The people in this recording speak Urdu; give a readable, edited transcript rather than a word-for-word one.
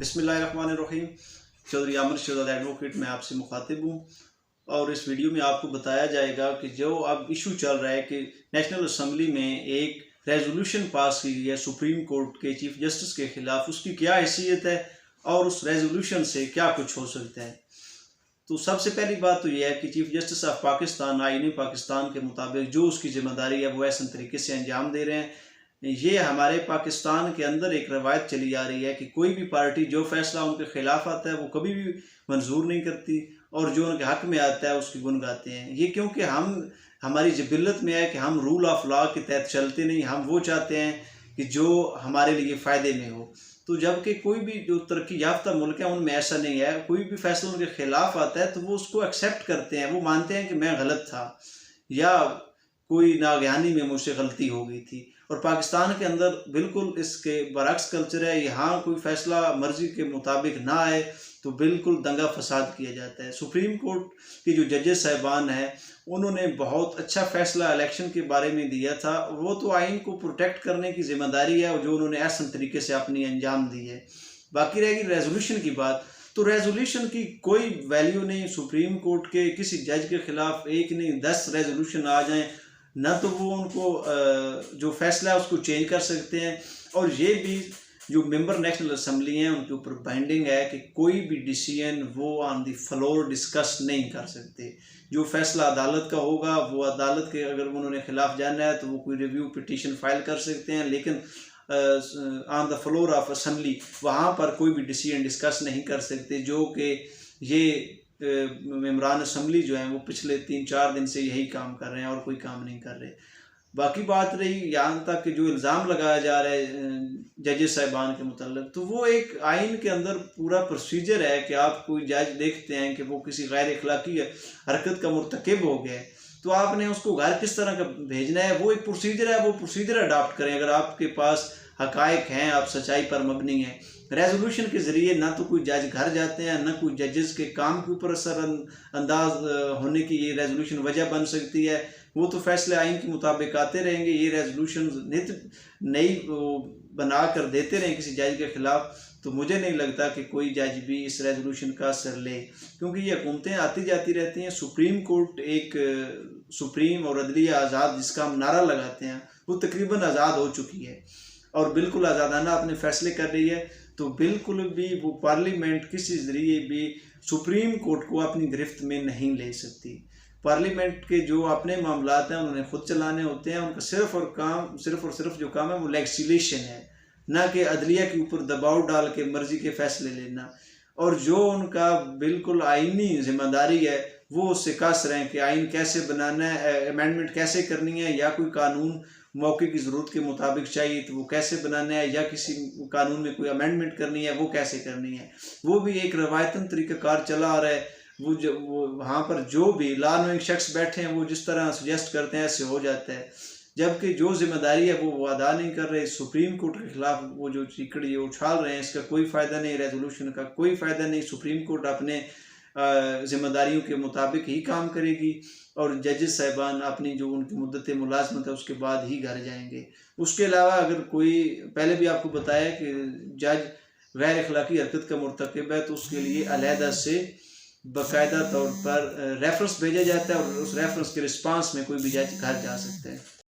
بسم اللہ الرحمن الرحیم۔ چودھری عامر شہزاد ایڈوکیٹ میں آپ سے مخاطب ہوں، اور اس ویڈیو میں آپ کو بتایا جائے گا کہ جو اب ایشو چل رہا ہے کہ نیشنل اسمبلی میں ایک ریزولوشن پاس کی گئی ہے سپریم کورٹ کے چیف جسٹس کے خلاف، اس کی کیا حیثیت ہے اور اس ریزولوشن سے کیا کچھ ہو سکتا ہے۔ تو سب سے پہلی بات تو یہ ہے کہ چیف جسٹس آف پاکستان آئین پاکستان کے مطابق جو اس کی ذمہ داری ہے وہ ایسے طریقے سے انجام دے رہے ہیں۔ یہ ہمارے پاکستان کے اندر ایک روایت چلی آ رہی ہے کہ کوئی بھی پارٹی جو فیصلہ ان کے خلاف آتا ہے وہ کبھی بھی منظور نہیں کرتی، اور جو ان کے حق میں آتا ہے اس کی گن گاتے ہیں۔ یہ کیونکہ ہماری جبلت میں ہے کہ ہم رول آف لا کے تحت چلتے نہیں، ہم وہ چاہتے ہیں کہ جو ہمارے لیے فائدے میں ہو۔ تو جبکہ کوئی بھی جو ترقی یافتہ ملک ہے ان میں ایسا نہیں ہے، کوئی بھی فیصلہ ان کے خلاف آتا ہے تو وہ اس کو ایکسیپٹ کرتے ہیں، وہ مانتے ہیں کہ میں غلط تھا یا کوئی ناگہانی میں مجھ سے غلطی ہو گئی تھی۔ اور پاکستان کے اندر بالکل اس کے برعکس کلچر ہے، یہاں کوئی فیصلہ مرضی کے مطابق نہ آئے تو بالکل دنگا فساد کیا جاتا ہے۔ سپریم کورٹ کی جو ججز صاحبان ہیں انہوں نے بہت اچھا فیصلہ الیکشن کے بارے میں دیا تھا، وہ تو آئین کو پروٹیکٹ کرنے کی ذمہ داری ہے جو انہوں نے احسن طریقے سے اپنی انجام دی ہے۔ باقی رہے گی ریزولوشن کی بات، تو ریزولوشن کی کوئی ویلیو نہیں۔ سپریم کورٹ کے کسی جج کے خلاف ایک نہیں 10 ریزولوشن آ جائیں، نہ تو وہ ان کو جو فیصلہ ہے اس کو چینج کر سکتے ہیں، اور یہ بھی جو ممبر نیشنل اسمبلی ہیں ان کے اوپر بائنڈنگ ہے کہ کوئی بھی ڈیسیژن وہ آن دی فلور ڈسکس نہیں کر سکتے۔ جو فیصلہ عدالت کا ہوگا وہ عدالت کے اگر انہوں نے خلاف جانا ہے تو وہ کوئی ریویو پٹیشن فائل کر سکتے ہیں، لیکن آن دا فلور آف اسمبلی وہاں پر کوئی بھی ڈیسیژن ڈسکس نہیں کر سکتے، جو کہ یہ ممبران اسمبلی جو ہیں وہ پچھلے 3-4 دن سے یہی کام کر رہے ہیں اور کوئی کام نہیں کر رہے۔ باقی بات رہی یہاں تک کہ جو الزام لگایا جا رہا ہے ججز صاحبان کے متعلق، تو وہ ایک آئین کے اندر پورا پروسیجر ہے کہ آپ کوئی جج دیکھتے ہیں کہ وہ کسی غیر اخلاقی حرکت کا مرتکب ہو گیا ہے تو آپ نے اس کو گھر کس طرح کا بھیجنا ہے، وہ ایک پروسیجر ہے، وہ پروسیجر اڈاپٹ کریں اگر آپ کے پاس حقائق ہیں، آپ سچائی پر مبنی ہیں۔ ریزولوشن کے ذریعے نہ تو کوئی جج گھر جاتے ہیں، نہ کوئی ججز کے کام کے اوپر اثر انداز ہونے کی یہ ریزولوشن وجہ بن سکتی ہے۔ وہ تو فیصلے آئین کے مطابق آتے رہیں گے، یہ ریزولوشن نئی بنا کر دیتے رہیں کسی جج کے خلاف، تو مجھے نہیں لگتا کہ کوئی جج بھی اس ریزولوشن کا اثر لے، کیونکہ یہ حکومتیں آتی جاتی رہتی ہیں۔ سپریم کورٹ ایک سپریم اور عدلیہ آزاد جس کا ہم نعرہ لگاتے ہیں وہ تقریباً آزاد ہو چکی ہے اور بالکل آزادانہ اپنے فیصلے کر رہی ہے، تو بالکل بھی وہ پارلیمنٹ کسی ذریعے بھی سپریم کورٹ کو اپنی گرفت میں نہیں لے سکتی۔ پارلیمنٹ کے جو اپنے معاملات ہیں انہوں نے خود چلانے ہوتے ہیں، ان کا صرف اور صرف جو کام ہے وہ لیجسلیشن ہے، نہ کہ عدلیہ کے اوپر دباؤ ڈال کے مرضی کے فیصلے لینا۔ اور جو ان کا بالکل آئینی ذمہ داری ہے وہ اس سے قاصر ہیں کہ آئین کیسے بنانا ہے، امینڈمنٹ کیسے کرنی ہے، یا کوئی قانون موقع کی ضرورت کے مطابق چاہیے تو وہ کیسے بنانا ہے، یا کسی قانون میں کوئی امینڈمنٹ کرنی ہے وہ کیسے کرنی ہے۔ وہ بھی ایک روایتاً طریقہ کار چلا آ رہا ہے، وہ وہاں پر جو بھی لا نوئنگ شخص بیٹھے ہیں وہ جس طرح سجیسٹ کرتے ہیں ایسے ہو جاتا ہے، جبکہ جو ذمہ داری ہے وہ ادا نہیں کر رہے۔ سپریم کورٹ کے خلاف وہ جو چیکڑ یہ اچھال رہے ہیں اس کا کوئی فائدہ نہیں، ریزولوشن کا کوئی فائدہ نہیں۔ سپریم کورٹ اپنے ذمہ داریوں کے مطابق ہی کام کرے گی، اور ججز صاحبان اپنی جو ان کی مدت ملازمت ہے اس کے بعد ہی گھر جائیں گے۔ اس کے علاوہ اگر کوئی پہلے بھی آپ کو بتایا کہ جج غیر اخلاقی حرکت کا مرتکب ہے تو اس کے لیے علیحدہ سے باقاعدہ طور پر ریفرنس بھیجا جاتا ہے، اور اس ریفرنس کے رسپانس میں کوئی بھی جج گھر جا سکتا ہے۔